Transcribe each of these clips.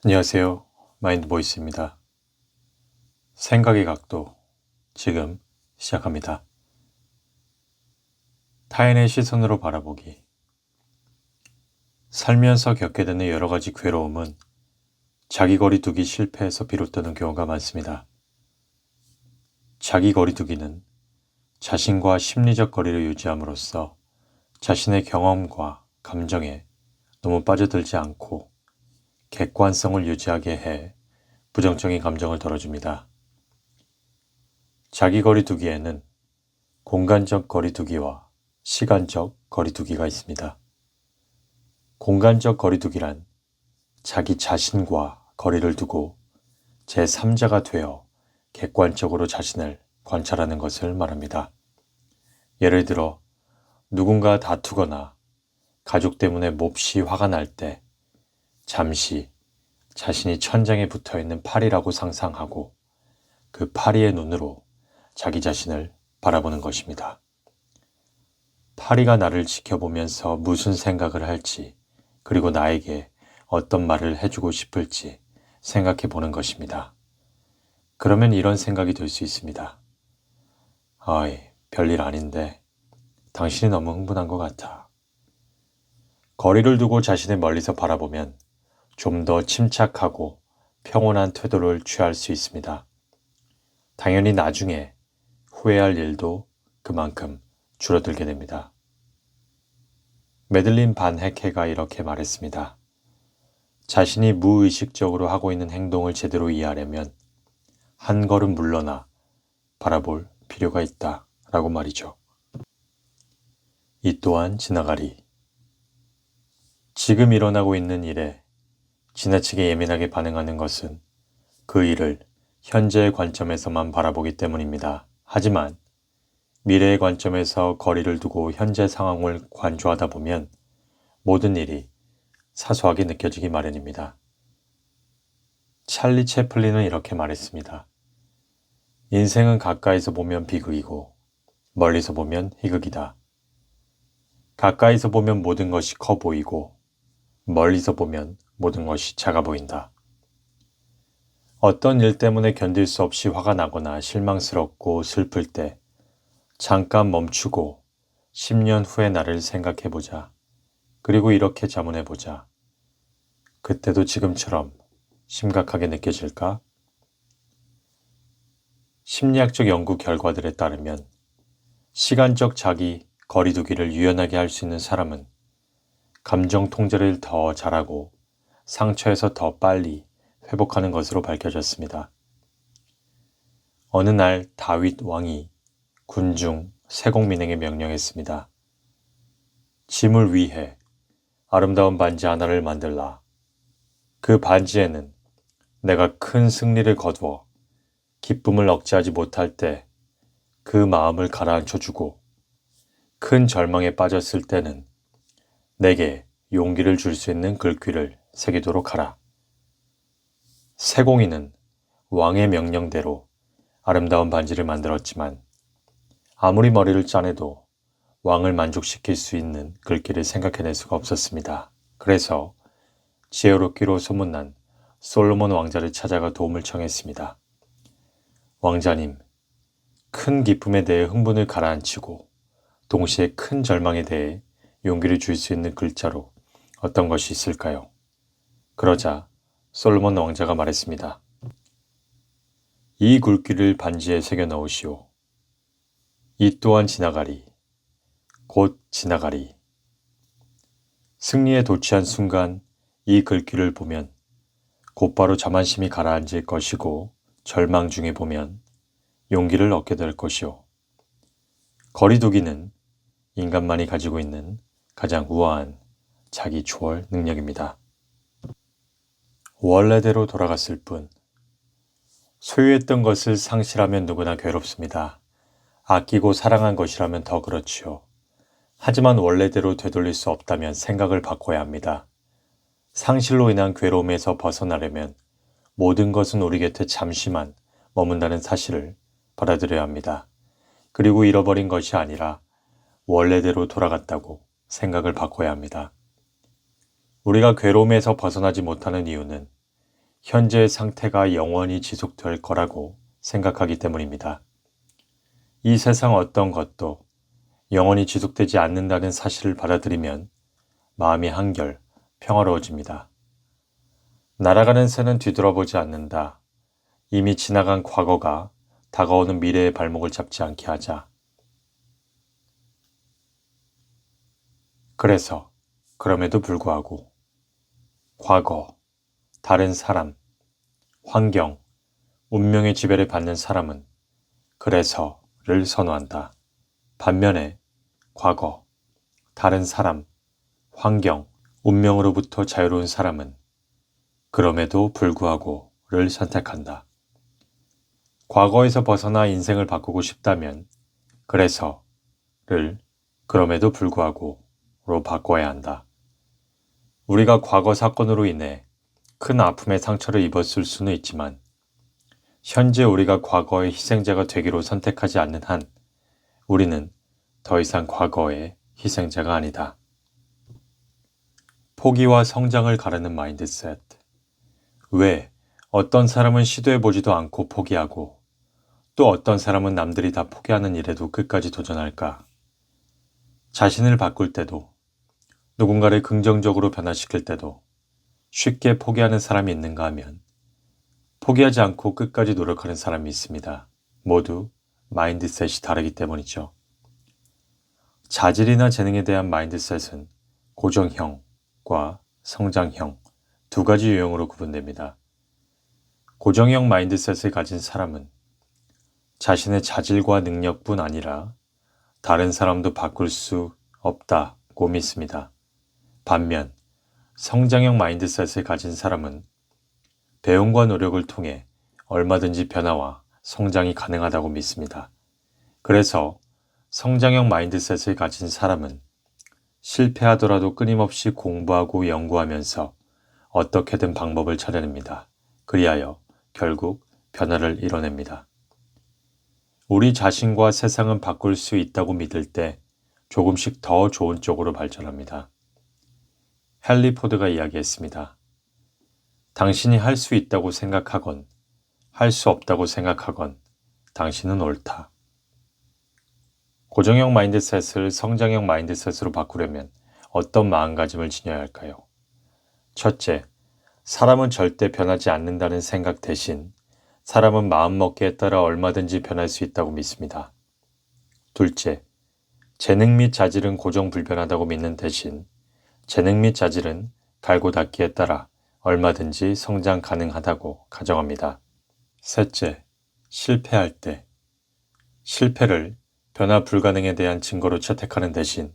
안녕하세요. 마인드보이스입니다. 생각의 각도, 지금 시작합니다. 타인의 시선으로 바라보기. 살면서 겪게 되는 여러 가지 괴로움은 자기 거리두기 실패에서 비롯되는 경우가 많습니다. 자기 거리두기는 자신과 심리적 거리를 유지함으로써 자신의 경험과 감정에 너무 빠져들지 않고 객관성을 유지하게 해 부정적인 감정을 덜어줍니다. 자기 거리두기에는 공간적 거리두기와 시간적 거리두기가 있습니다. 공간적 거리두기란 자기 자신과 거리를 두고 제3자가 되어 객관적으로 자신을 관찰하는 것을 말합니다. 예를 들어 누군가 다투거나 가족 때문에 몹시 화가 날 때 잠시 자신이 천장에 붙어있는 파리라고 상상하고 그 파리의 눈으로 자기 자신을 바라보는 것입니다. 파리가 나를 지켜보면서 무슨 생각을 할지, 그리고 나에게 어떤 말을 해주고 싶을지 생각해 보는 것입니다. 그러면 이런 생각이 들 수 있습니다. 아이, 별일 아닌데 당신이 너무 흥분한 것 같아. 거리를 두고 자신을 멀리서 바라보면 좀 더 침착하고 평온한 태도를 취할 수 있습니다. 당연히 나중에 후회할 일도 그만큼 줄어들게 됩니다. 메들린 반 헤케가 이렇게 말했습니다. 자신이 무의식적으로 하고 있는 행동을 제대로 이해하려면 한 걸음 물러나 바라볼 필요가 있다 라고 말이죠. 이 또한 지나가리. 지금 일어나고 있는 일에 지나치게 예민하게 반응하는 것은 그 일을 현재의 관점에서만 바라보기 때문입니다. 하지만 미래의 관점에서 거리를 두고 현재 상황을 관조하다 보면 모든 일이 사소하게 느껴지기 마련입니다. 찰리 채플린은 이렇게 말했습니다. 인생은 가까이서 보면 비극이고 멀리서 보면 희극이다. 가까이서 보면 모든 것이 커 보이고 멀리서 보면 모든 것이 작아 보인다. 어떤 일 때문에 견딜 수 없이 화가 나거나 실망스럽고 슬플 때 잠깐 멈추고 10년 후의 나를 생각해보자. 그리고 이렇게 자문해보자. 그때도 지금처럼 심각하게 느껴질까? 심리학적 연구 결과들에 따르면 시간적 자기 거리두기를 유연하게 할 수 있는 사람은 감정 통제를 더 잘하고 상처에서 더 빨리 회복하는 것으로 밝혀졌습니다. 어느 날 다윗 왕이 군중 세공민에게 명령했습니다. 짐을 위해 아름다운 반지 하나를 만들라. 그 반지에는 내가 큰 승리를 거두어 기쁨을 억제하지 못할 때 그 마음을 가라앉혀주고 큰 절망에 빠졌을 때는 내게 용기를 줄 수 있는 글귀를 새기도록 하라. 세공인은 왕의 명령대로 아름다운 반지를 만들었지만 아무리 머리를 짜내도 왕을 만족시킬 수 있는 글귀를 생각해낼 수가 없었습니다. 그래서 지혜롭기로 소문난 솔로몬 왕자를 찾아가 도움을 청했습니다. 왕자님, 큰 기쁨에 대해 흥분을 가라앉히고 동시에 큰 절망에 대해 용기를 줄 수 있는 글자로 어떤 것이 있을까요? 그러자 솔로몬 왕자가 말했습니다. 이 글귀를 반지에 새겨 넣으시오. 이 또한 지나가리. 곧 지나가리. 승리에 도취한 순간 이 글귀를 보면 곧바로 자만심이 가라앉을 것이고 절망 중에 보면 용기를 얻게 될 것이오. 거리두기는 인간만이 가지고 있는 가장 우아한 자기 조월 능력입니다. 원래대로 돌아갔을 뿐. 소유했던 것을 상실하면 누구나 괴롭습니다. 아끼고 사랑한 것이라면 더 그렇지요. 하지만 원래대로 되돌릴 수 없다면 생각을 바꿔야 합니다. 상실로 인한 괴로움에서 벗어나려면 모든 것은 우리 곁에 잠시만 머문다는 사실을 받아들여야 합니다. 그리고 잃어버린 것이 아니라 원래대로 돌아갔다고 생각을 바꿔야 합니다. 우리가 괴로움에서 벗어나지 못하는 이유는 현재의 상태가 영원히 지속될 거라고 생각하기 때문입니다. 이 세상 어떤 것도 영원히 지속되지 않는다는 사실을 받아들이면 마음이 한결 평화로워집니다. 날아가는 새는 뒤돌아보지 않는다. 이미 지나간 과거가 다가오는 미래의 발목을 잡지 않게 하자. 그래서 그럼에도 불구하고 과거, 다른 사람, 환경, 운명의 지배를 받는 사람은 그래서를 선호한다. 반면에 과거, 다른 사람, 환경, 운명으로부터 자유로운 사람은 그럼에도 불구하고를 선택한다. 과거에서 벗어나 인생을 바꾸고 싶다면 그래서를 그럼에도 불구하고로 바꿔야 한다. 우리가 과거 사건으로 인해 큰 아픔의 상처를 입었을 수는 있지만 현재 우리가 과거의 희생자가 되기로 선택하지 않는 한 우리는 더 이상 과거의 희생자가 아니다. 포기와 성장을 가르는 마인드셋. 왜 어떤 사람은 시도해보지도 않고 포기하고 또 어떤 사람은 남들이 다 포기하는 일에도 끝까지 도전할까? 자신을 바꿀 때도 누군가를 긍정적으로 변화시킬 때도 쉽게 포기하는 사람이 있는가 하면 포기하지 않고 끝까지 노력하는 사람이 있습니다. 모두 마인드셋이 다르기 때문이죠. 자질이나 재능에 대한 마인드셋은 고정형과 성장형 두 가지 유형으로 구분됩니다. 고정형 마인드셋을 가진 사람은 자신의 자질과 능력뿐 아니라 다른 사람도 바꿀 수 없다고 믿습니다. 반면 성장형 마인드셋을 가진 사람은 배움과 노력을 통해 얼마든지 변화와 성장이 가능하다고 믿습니다. 그래서 성장형 마인드셋을 가진 사람은 실패하더라도 끊임없이 공부하고 연구하면서 어떻게든 방법을 찾아냅니다. 그리하여 결국 변화를 이뤄냅니다. 우리 자신과 세상은 바꿀 수 있다고 믿을 때 조금씩 더 좋은 쪽으로 발전합니다. 헨리 포드가 이야기했습니다. 당신이 할 수 있다고 생각하건 할 수 없다고 생각하건 당신은 옳다. 고정형 마인드셋을 성장형 마인드셋으로 바꾸려면 어떤 마음가짐을 지녀야 할까요? 첫째, 사람은 절대 변하지 않는다는 생각 대신 사람은 마음먹기에 따라 얼마든지 변할 수 있다고 믿습니다. 둘째, 재능 및 자질은 고정불변하다고 믿는 대신 재능 및 자질은 갈고 닦기에 따라 얼마든지 성장 가능하다고 가정합니다. 셋째, 실패할 때 실패를 변화 불가능에 대한 증거로 채택하는 대신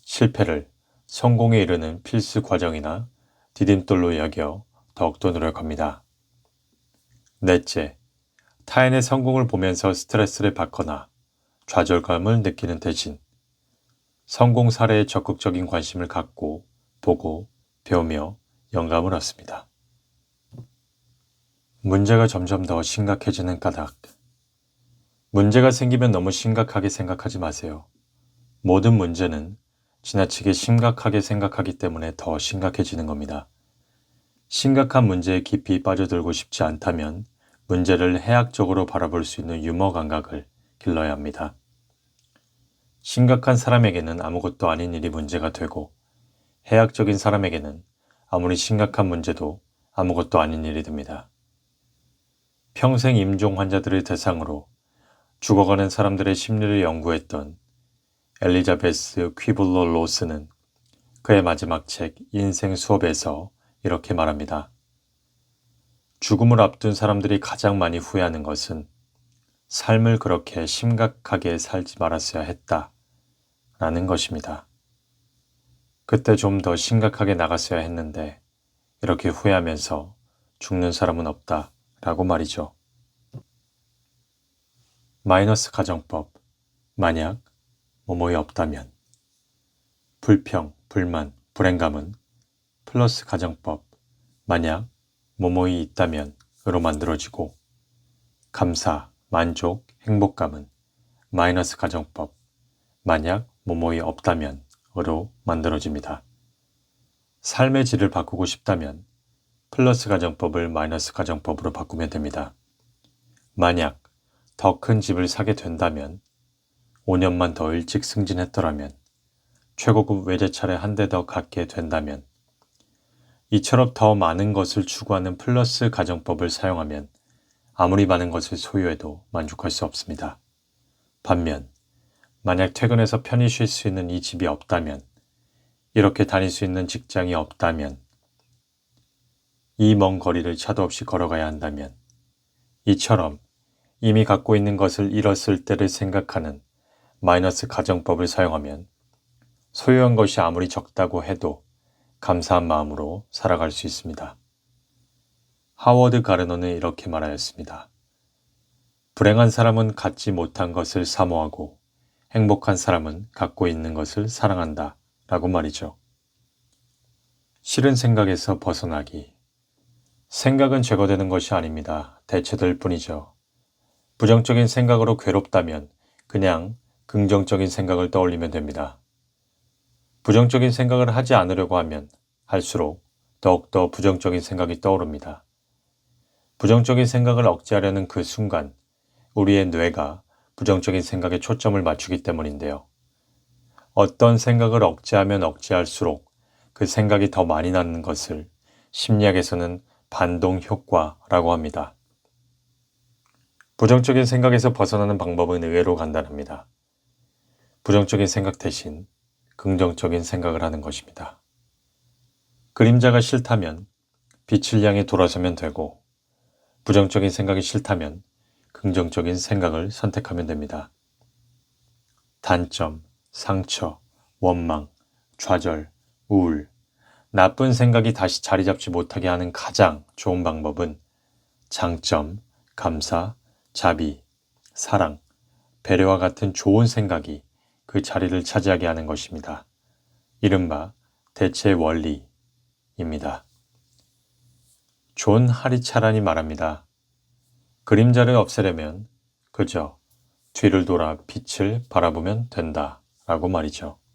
실패를 성공에 이르는 필수 과정이나 디딤돌로 여겨 더욱더 노력합니다. 넷째, 타인의 성공을 보면서 스트레스를 받거나 좌절감을 느끼는 대신 성공 사례에 적극적인 관심을 갖고 보고 배우며 영감을 얻습니다. 문제가 점점 더 심각해지는 까닭. 문제가 생기면 너무 심각하게 생각하지 마세요. 모든 문제는 지나치게 심각하게 생각하기 때문에 더 심각해지는 겁니다. 심각한 문제에 깊이 빠져들고 싶지 않다면 문제를 해학적으로 바라볼 수 있는 유머 감각을 길러야 합니다. 심각한 사람에게는 아무것도 아닌 일이 문제가 되고 해학적인 사람에게는 아무리 심각한 문제도 아무것도 아닌 일이 됩니다. 평생 임종 환자들을 대상으로 죽어가는 사람들의 심리를 연구했던 엘리자베스 퀴블러 로스는 그의 마지막 책 인생 수업에서 이렇게 말합니다. 죽음을 앞둔 사람들이 가장 많이 후회하는 것은 삶을 그렇게 심각하게 살지 말았어야 했다 라는 것입니다. 그때 좀 더 심각하게 나갔어야 했는데 이렇게 후회하면서 죽는 사람은 없다 라고 말이죠. 마이너스 가정법. 만약 뭐뭐이 없다면 불평, 불만, 불행감은 플러스 가정법. 만약 뭐뭐이 있다면 으로 만들어지고 감사, 만족, 행복감은 마이너스 가정법. 만약 뭐뭐이 없다면 으로 만들어집니다. 삶의 질을 바꾸고 싶다면 플러스 가정법을 마이너스 가정법으로 바꾸면 됩니다. 만약 더 큰 집을 사게 된다면 5년만 더 일찍 승진했더라면 최고급 외제차를 한 대 더 갖게 된다면 이처럼 더 많은 것을 추구하는 플러스 가정법을 사용하면 아무리 많은 것을 소유해도 만족할 수 없습니다. 반면 만약 퇴근해서 편히 쉴 수 있는 이 집이 없다면, 이렇게 다닐 수 있는 직장이 없다면, 이 먼 거리를 차도 없이 걸어가야 한다면, 이처럼 이미 갖고 있는 것을 잃었을 때를 생각하는 마이너스 가정법을 사용하면 소유한 것이 아무리 적다고 해도 감사한 마음으로 살아갈 수 있습니다. 하워드 가르너는 이렇게 말하였습니다. 불행한 사람은 갖지 못한 것을 사모하고 행복한 사람은 갖고 있는 것을 사랑한다 라고 말이죠. 싫은 생각에서 벗어나기. 생각은 제거되는 것이 아닙니다. 대체될 뿐이죠. 부정적인 생각으로 괴롭다면 그냥 긍정적인 생각을 떠올리면 됩니다. 부정적인 생각을 하지 않으려고 하면 할수록 더욱더 부정적인 생각이 떠오릅니다. 부정적인 생각을 억제하려는 그 순간 우리의 뇌가 부정적인 생각에 초점을 맞추기 때문인데요. 어떤 생각을 억제하면 억제할수록 그 생각이 더 많이 나는 것을 심리학에서는 반동 효과라고 합니다. 부정적인 생각에서 벗어나는 방법은 의외로 간단합니다. 부정적인 생각 대신 긍정적인 생각을 하는 것입니다. 그림자가 싫다면 빛을 향해 돌아서면 되고, 부정적인 생각이 싫다면 긍정적인 생각을 선택하면 됩니다. 단점, 상처, 원망, 좌절, 우울, 나쁜 생각이 다시 자리 잡지 못하게 하는 가장 좋은 방법은 장점, 감사, 자비, 사랑, 배려와 같은 좋은 생각이 그 자리를 차지하게 하는 것입니다. 이른바 대체 원리입니다. 존 하리차란이 말합니다. 그림자를 없애려면 그저 뒤를 돌아 빛을 바라보면 된다 라고 말이죠.